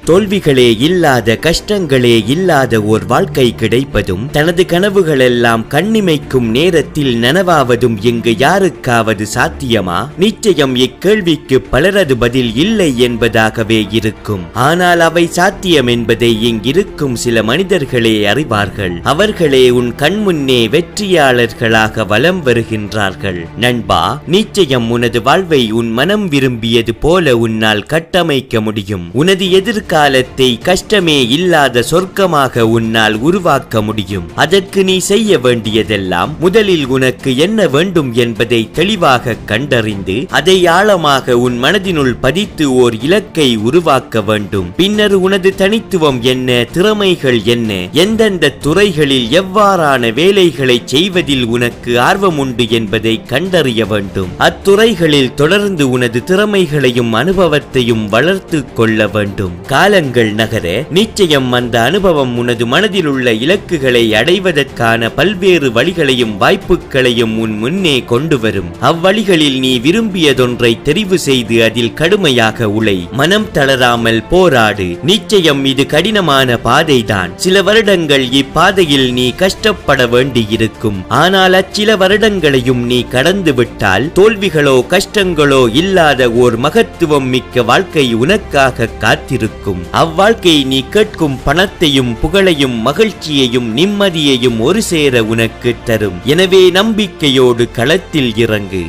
தோல்விகளே இல்லாத, கஷ்டங்களே இல்லாத ஓர் வாழ்க்கை கிடைப்பதும், தனது கனவுகளெல்லாம் கண்ணிமைக்கும் நேரத்தில் நனவாவதும் இங்கு யாருக்காவது சாத்தியமா? நிச்சயம் இக்கேள்விக்கு பலரது பதில் இல்லை என்பதாகவே இருக்கும். ஆனால் அவை சாத்தியம் என்பதை இங்கிருக்கும் சில மனிதர்களே அறிவார்கள். அவர்களே உன் கண்முன்னே வெற்றியாளர்களாக வலம் வருகின்றார்கள். நண்பா, நிச்சயம் உனது வாழ்வை உன் மனம் விரும்பியது போல உன்னால் கட்டமைக்க முடியும். உனது எதிர்காலத்தை கஷ்டமே இல்லாத சொர்க்கமாக உன்னால் உருவாக்க முடியும். அதற்கு நீ செய்ய வேண்டியதெல்லாம் முதலில் உனக்கு என்ன வேண்டும் என்பதை தெளிவாக கண்டறிந்து அதை ஆழமாக உன் மனதினுள் பதித்து ஓர் இலக்கை உருவாக்க வேண்டும். பின்னர் உனது தனித்துவம் என்ன, திறமைகள் என்ன, எந்தெந்த துறைகளில் எவ்வாறான வேலைகளை செய்வதில் உனக்கு ஆர்வம் உண்டு என்பதை கண்டறிய வேண்டும். அத்துறைகளில் தொடர்ந்து உனது திறமைகளையும் அனுபவத்தையும் வளர்த்து கொள்ள வேண்டும். காலங்கள் நகர நிச்சயம் அந்த அனுபவம் உனது மனதில் உள்ள இலக்குகளை அடைவதற்கான பல்வேறு வழிகளையும் வாய்ப்புகளையும் உன் முன்னே கொண்டு வரும். அவ்வழிகளில் நீ விரும்பியதொன்றை தெரிவு செய்து அதில் கடுமையாக உழை. மனம் தளராமல் போராடு. நிச்சயம் இது கடினமான பாதைதான். சில வருடங்கள் இப்பாதையில் நீ கஷ்டப்பட வேண்டியிருக்கும். ஆனால் அச்சில வருடங்களையும் நீ கடந்து விட்டால் தோல்விகளோ கஷ்டங்களோ இல்லாத ஓர் மகத்துவம் மிக்க வாழ்க்கை உனக்காக காத்திருக்கும். அவ்வாழ்க்கை நீ கேட்கும் பணத்தையும் புகழையும் மகிழ்ச்சியையும் நிம்மதியையும் ஒரு சேர உனக்கு தரும். எனவே நம்பிக்கையோடு களத்தில் இறங்கு.